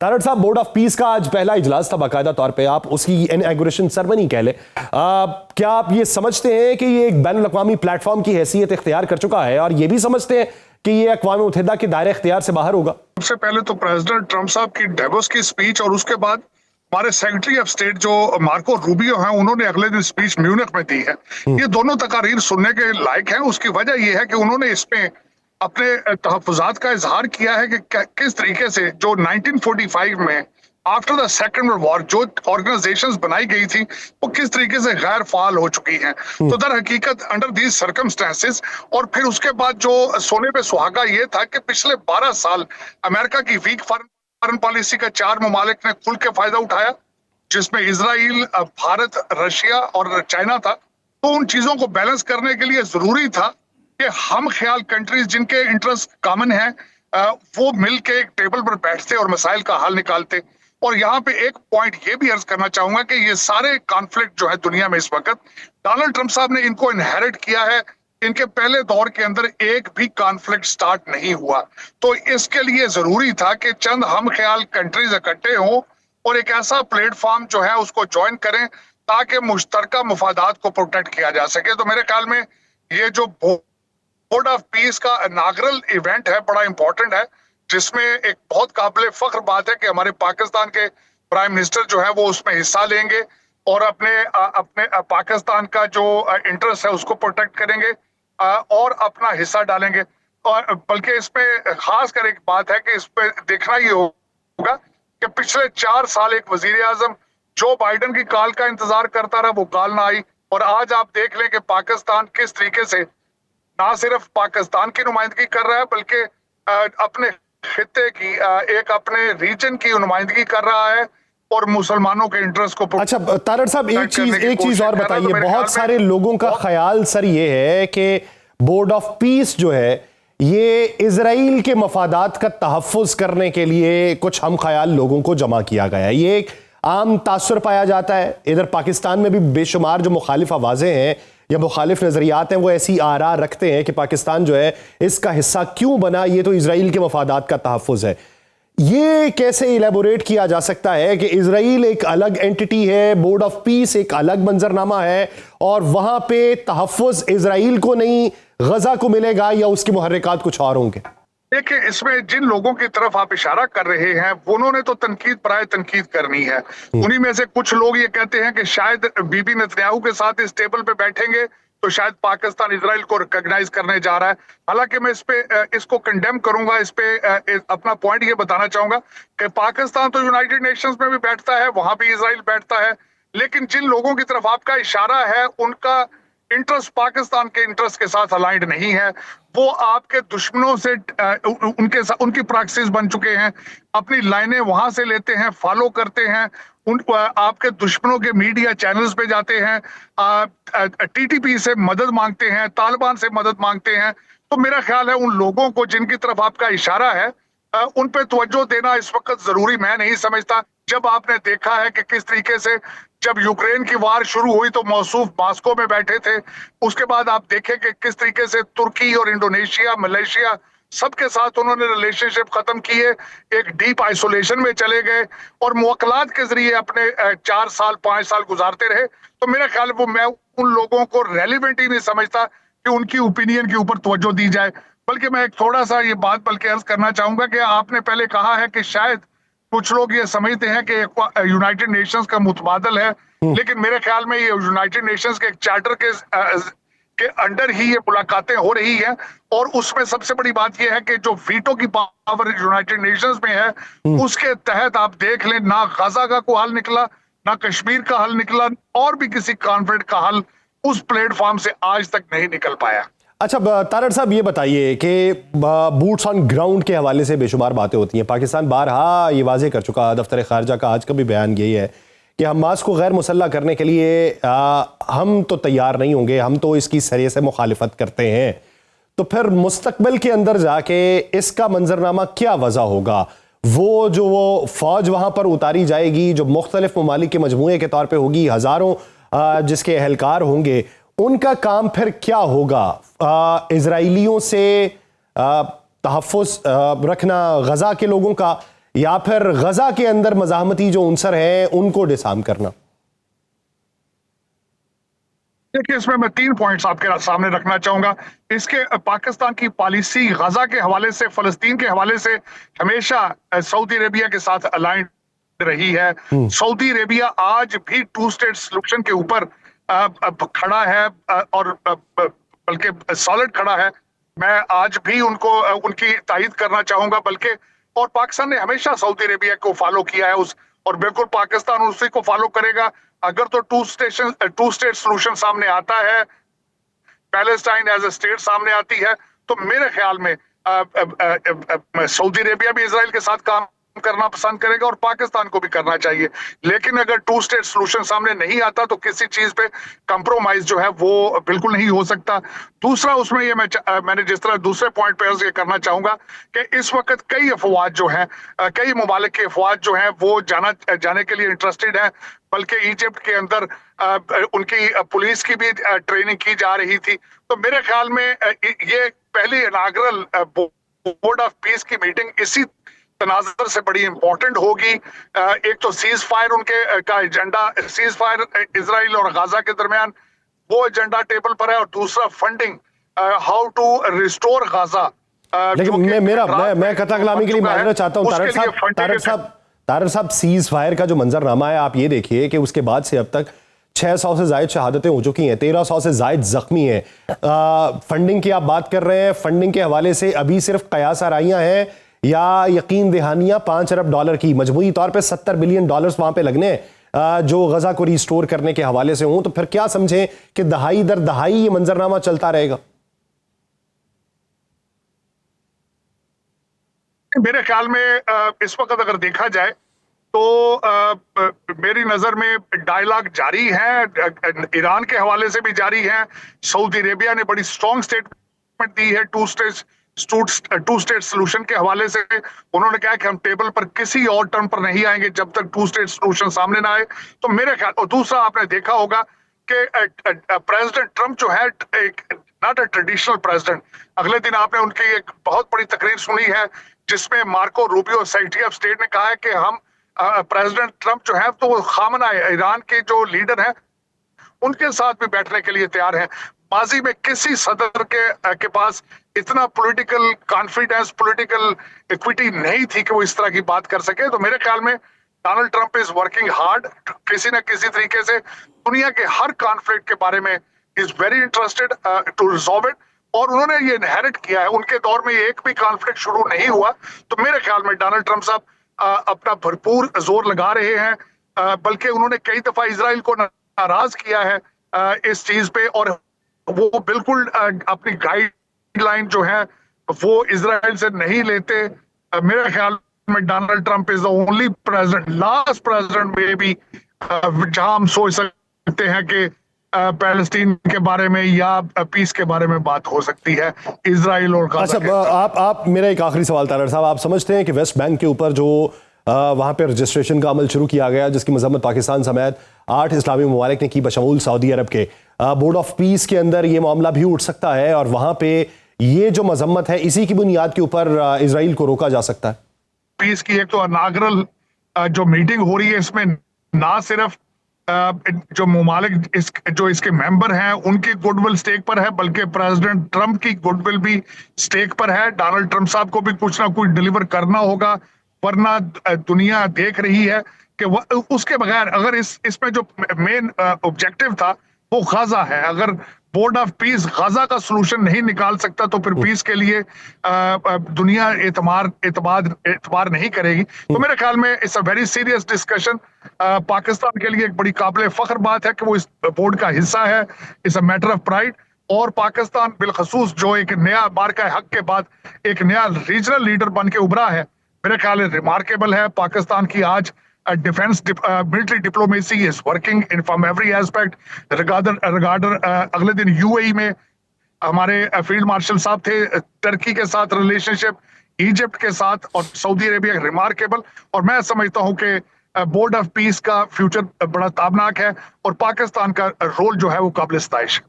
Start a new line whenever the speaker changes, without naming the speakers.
तारड़ साहब, board of peace का आज पहला इजलास था बाकायदा तौर पे, आप उसकी इनॉग्रेशन सेरेमनी कह लें। क्या आप ये समझते हैं कि ये एक बैनुल अक़वामी प्लेटफॉर्म की हैसियत इख्तियार कर चुका है, और ये भी समझते हैं कि ये अक़वाम मुत्तहिदा के दायरे इख्तियार से बाहर होगा?
सबसे पहले तो प्रेसिडेंट ट्रंप साहब की डेवोस की स्पीच और उसके बाद हमारे सेक्रेटरी ऑफ स्टेट जो मार्को रूबियो हैं, उन्होंने अगले दिन स्पीच म्यूनिख में दी है। ये दोनों तकारीर सुनने के लायक हैं। उसकी वजह यह है कि उन्होंने इसमें अपने तहफ़्फ़ुज़ात का इजहार किया है कि किस तरीके से जो 1945 में after the second world war जो ऑर्गेनाइजेशंस बनाई गई थी वो किस तरीके से गैर फाल हो चुकी हैं। तो दर हकीकत अंडर दीज सर्कमस्टेंसेस, और फिर उसके बाद जो सोने पे सुहागा ये था कि पिछले 12 साल अमेरिका की वीक फॉरेन पॉलिसी का 4 ममालिक ने खुल के फायदा उठाया, जिसमें इजराइल, भारत, रशिया और चाइना था। तो उन चीजों को बैलेंस करने के लिए जरूरी था कि हम ख्याल कंट्रीज जिनके इंटरेस्ट कॉमन है वो मिल के एक टेबल पर बैठते और मसाइल का हल निकालते। और यहाँ पे एक पॉइंट ये भी अर्ज करना चाहूंगा कि ये सारे कॉन्फ्लिक्ट जो है दुनिया में इस वक्त डोनाल्ड ट्रंप साहब ने इनको इनहेरिट किया है। इनके पहले दौर के अंदर एक भी कॉन्फ्लिक्ट स्टार्ट नहीं हुआ। तो इसके लिए जरूरी था कि चंद हम ख्याल कंट्रीज इकट्ठे हों और एक ऐसा प्लेटफॉर्म जो है उसको ज्वाइन करें ताकि मुश्तरका मुफादात को प्रोटेक्ट किया जा सके। तो मेरे ख्याल में ये जो बोर्ड ऑफ पीस का इनाग्रल इवेंट है बड़ा इंपॉर्टेंट है, जिसमें एक बहुत काबिल फख्र बात है कि हमारे पाकिस्तान के प्राइम मिनिस्टर जो है वो उसमें हिस्सा लेंगे और अपने पाकिस्तान का जो इंटरेस्ट है उसको प्रोटेक्ट करेंगे और अपना हिस्सा डालेंगे। और बल्कि इसमें खास कर एक बात है कि इस पे देखना ये होगा कि पिछले 4 साल एक वजीर आजम जो बाइडन की कॉल का इंतजार करता रहा, वो कॉल ना आई। और आज आप देख लें कि पाकिस्तान किस तरीके से ना सिर्फ पाकिस्तान की नुमाइंदगी कर रहा है बल्कि अपने खित्ते की एक अपने रीजन की नुमाइंदगी कर रहा है और मुसलमानों के इंटरेस्ट को।
अच्छा तारड़ साहब, एक चीज और बताइए। बहुत सारे लोगों का ख्याल सर ये है कि बोर्ड ऑफ पीस जो है ये इजराइल के मफादात का तहफ़्फ़ुज़ करने के लिए कुछ हम ख्याल लोगों को जमा किया गया है। ये एक आम तासुर पाया जाता है। इधर पाकिस्तान में भी बेशुमार जो मुखालिफ आवाज़ें हैं या मुखालिफ नज़रियात हैं वो ऐसी आरा रखते हैं कि पाकिस्तान जो है इसका हिस्सा क्यों बना, ये तो इजराइल के मफादात का तहफ़्फ़ुज़ है। ये कैसे इलेबोरेट किया जा सकता है कि इजराइल एक अलग एंटिटी है, बोर्ड ऑफ पीस एक अलग मंजरनामा है, और वहां पे तहफ़्फ़ुज़ इजराइल को नहीं गजा को मिलेगा, या उसके मुहर्रिकात कुछ और होंगे?
देखिए, इसमें जिन लोगों की तरफ आप इशारा कर रहे हैं उन्होंने तो तनकीद पर तनकीद करनी है। उन्हीं में से कुछ लोग ये कहते हैं कि शायद बीबी नेतन्याहू के साथ इस टेबल पे बैठेंगे तो शायद पाकिस्तान इजराइल को रिकॉग्नाइज करने जा रहा है। हालांकि मैं इसको कंडेम करूंगा। इस पे अपना पॉइंट ये बताना चाहूंगा कि पाकिस्तान तो यूनाइटेड नेशंस में भी बैठता है, वहां भी इजराइल बैठता है, लेकिन जिन लोगों की तरफ आपका इशारा है उनका इंटरेस्ट पाकिस्तान के इंटरेस्ट के साथ अलाइंड नहीं है। वो आपके दुश्मनों से उनकी प्रैक्टिस बन चुके हैं, अपनी लाइनें वहां से लेते हैं, फॉलो करते हैं, आपके दुश्मनों के मीडिया चैनल्स पे जाते हैं, टीटीपी से मदद मांगते हैं, तालिबान से मदद मांगते हैं। तो मेरा ख्याल है उन लोगों को जिनकी तरफ आपका इशारा है उन पे तवज्जो देना इस वक्त जरूरी मैं नहीं समझता। जब आपने देखा है कि किस तरीके से जब यूक्रेन की वार शुरू हुई तो मौसूफ मास्को में बैठे थे, उसके बाद आप देखें कि किस तरीके से तुर्की और इंडोनेशिया, मलेशिया सबके साथ उन्होंने रिलेशनशिप खत्म किए, एक डीप आइसोलेशन में चले गए और मुवक्कलात के जरिए अपने 4 साल 5 साल गुजारते रहे। तो मेरा ख्याल वो मैं उन लोगों को रेलिवेंट ही नहीं समझता कि उनकी ओपिनियन के ऊपर तवज्जो दी जाए। बल्कि मैं एक थोड़ा सा ये बात बल्कि अर्ज करना चाहूंगा कि आपने पहले कहा है कि शायद कुछ लोग ये समझते हैं कि यूनाइटेड नेशंस का मुतबादल है, लेकिन मेरे ख्याल में ये यूनाइटेड नेशंस के एक चार्टर के अंडर ही ये मुलाकातें हो रही हैं। और उसमें सबसे बड़ी बात यह है कि जो वीटो की पावर यूनाइटेड नेशंस में है उसके तहत आप देख लें, ना गाजा का कोई हल निकला, ना कश्मीर का हल निकला, और भी किसी कॉन्फ्लिक्ट का हल उस प्लेटफॉर्म से आज तक नहीं निकल पाया।
अच्छा तारड़ साहब, ये बताइए कि बूट्स ऑन ग्राउंड के हवाले से बेशुमार बातें होती हैं। पाकिस्तान बारहा ये वाज़ेह कर चुका, दफ्तर खारजा का आज का भी बयान यही है कि हमास को गैर मुसल्लह करने के लिए हम तो तैयार नहीं होंगे, हम तो इसकी सरे से मुखालिफत करते हैं। तो फिर मुस्तकबिल के अंदर जाके इसका मंजरनामा क्या वजह होगा? वो फौज वहाँ पर उतारी जाएगी जो मुख्तलिफ ममालिक के मजमूए के तौर पर होगी, हज़ारों जिसके एहलकार होंगे, उनका काम फिर क्या होगा? इजराइलियों से तहफ़्फ़ुज़ रखना, गजा के लोगों का, या फिर गजा के अंदर मज़ाहमती जो उनसर हैं उनको डिसआर्म करना?
देखिए, इसमें मैं 3 पॉइंट्स आपके सामने रखना चाहूंगा। इसके पाकिस्तान की पॉलिसी गजा के हवाले से, फलस्तीन के हवाले से हमेशा सऊदी अरेबिया के साथ अलाइंड रही है। सऊदी अरेबिया आज भी 2 स्टेट सॉल्यूशन के ऊपर खड़ा है और बल्कि सॉलिड खड़ा है। मैं आज भी उनकी तायद करना चाहूंगा, बल्कि और पाकिस्तान ने हमेशा सऊदी अरेबिया को फॉलो किया है और बिल्कुल पाकिस्तान उसी को फॉलो करेगा। अगर तो 2 स्टेट सॉल्यूशन सामने आता है, पैलेस्टाइन एज ए स्टेट सामने आती है, तो मेरे ख्याल में सऊदी अरेबिया भी इजराइल के साथ काम करना पसंद करेगा और पाकिस्तान को भी करना चाहिए। लेकिन अगर 2 स्टेट सॉल्यूशन सामने नहीं आता तो किसी चीज पे कंप्रोमाइज जो है वो बिल्कुल नहीं हो सकता। दूसरा, उसमें ये मैंने जिस तरह दूसरे पॉइंट पे ये करना चाहूंगा कि इस वक्त कई अफवाज जो हैं, कई मुमालिक के अफवाज जो हैं वो जाने के लिए इंटरेस्टेड है। बल्कि इजिप्ट के अंदर उनकी पुलिस की भी ट्रेनिंग की जा रही थी। तो मेरे ख्याल में ये पहली इनाग्रल बोर्ड ऑफ पीस की मीटिंग इसी तनाज़ुर से बड़ी इंपॉर्टेंट होगी। एक तो सीज फायर उनके का एजेंडा, सीज फायर इजराइल और गाजा के दरमियान, वो एजेंडा टेबल पर है। और दूसरा funding, how to restore Gaza.
लेकिन मैं कथा कलामी के लिए माजरत चाहता हूं तारर साहब, सीज फायर का जो मंजरनामा है आप ये देखिए कि उसके बाद से अब तक 600 से ज्यादा शहादतें हो चुकी हैं, 1300 से ज्यादा जख्मी हैं। फंडिंग की आप बात कर रहे हैं, फंडिंग के हवाले से अभी सिर्फ कयास आराइयां हैं या यकीन दहानियां $5 अरब की, मजमूई तौर पे $70 बिलियन वहां पे लगने जो गजा को रिस्टोर करने के हवाले से हों, तो फिर क्या समझें कि दहाई दर दहाई ये मंजरनामा चलता रहेगा?
मेरे ख्याल में इस वक्त अगर देखा जाए तो मेरी नजर में डायलॉग जारी है, ईरान के हवाले से भी जारी है। सऊदी अरेबिया ने बड़ी स्ट्रॉन्ग स्टेटमेंट दी है 2 स्टेट सॉल्यूशन के हवाले से। उन्होंने कहा कि हम टेबल पर किसी और टर्म पर नहीं आएंगे जब तक 2 स्टेट सॉल्यूशन सामने ना आए। तो मेरे ख्याल, और दूसरा आपने देखा होगा कि प्रेसिडेंट ट्रंप जो है एक नॉट अ ट्रेडिशनल प्रेसिडेंट। अगले दिन आपने उनकी एक बहुत बड़ी तकरीर सुनी है जिसमें Marco Rubio, secretary of state, ने कहा है कि हम प्रेसिडेंट ट्रंप जो है तो वो खामना ईरान के जो लीडर हैं उनके साथ भी बैठने के लिए तैयार हैं। माजी में किसी सदर के पास इतना पॉलिटिकल कॉन्फिडेंस, पॉलिटिकल इक्विटी नहीं थी कि वो इस तरह की बात कर सके। तो मेरे ख्याल में Donald Trump is working hard, किसी न किसी तरीके से दुनिया के हर कॉन्फ्लिक्ट के बारे में is very interested to resolve it. और उन्होंने ये इनहेरिट किया है, उनके दौर में एक भी कॉन्फ्लिक्ट शुरू नहीं हुआ। तो मेरे ख्याल में डोनाल्ड ट्रंप साहब अपना भरपूर जोर लगा रहे हैं, बल्कि उन्होंने कई दफा इजराइल को नाराज किया है इस चीज पे, और वो बिल्कुल अपनी गाइडलाइन जो है वो इजराइल से नहीं लेते। मेरे ख्याल में Donald Trump is the only president, last president में भी जहां हम सोच सकते हैं कि पैलेस्टीन के बारे में या पीस के बारे में बात हो सकती है इजराइल और गाजा।
अच्छा, आप मेरा एक आखिरी सवाल तारर साहब, आप समझते हैं कि वेस्ट बैंक के ऊपर जो वहां पे रजिस्ट्रेशन का अमल शुरू किया गया जिसकी मजम्मत पाकिस्तान समेत 8 इस्लामी ममालिक ने की बशमूल सऊदी अरब के, बोर्ड ऑफ पीस के अंदर ये मामला भी उठ सकता है और वहां पे ये जो मजम्मत है इसी की बुनियाद के ऊपर इजराइल को रोका जा सकता है?
पीस की एक तो इनाग्रल जो मीटिंग हो रही है, इसमें ना सिर्फ जो ममालिक जो इसके मेंबर हैं उनकी गुडविल स्टेक पर है, बल्कि प्रेसिडेंट ट्रंप की गुडविल भी स्टेक पर है। डोनाल्ड ट्रंप साहब को भी कुछ ना कुछ डिलीवर करना होगा, वरना दुनिया देख रही है कि उसके बगैर, अगर इसमें जो मेन ऑब्जेक्टिव था वो गाजा है, अगर बोर्ड ऑफ पीस गाजा का सलूशन नहीं निकाल सकता तो फिर पीस के लिए दुनिया एतबार नहीं करेगी। तो मेरे ख्याल में it's a very serious discussion. Pakistan के लिए एक बड़ी काबिल फख्र बात है कि वो इस बोर्ड का हिस्सा है, it's a matter of pride. और पाकिस्तान बिलखसूस जो एक नया मार्का हक के बाद एक नया रीजनल लीडर बन के उभरा है, मेरे ख्याल में रिमार्केबल है। पाकिस्तान की आज defence military diplomacy is working in from every aspect regarder. अगले दिन यूएई में हमारे फील्ड मार्शल साहब थे, टर्की के साथ रिलेशनशिप, इजिप्ट के साथ और सऊदी अरेबिया रिमार्केबल। और मैं समझता हूं कि बोर्ड ऑफ पीस का फ्यूचर बड़ा ताबनाक है और पाकिस्तान का रोल जो है वो काबिल-ए-सताइश।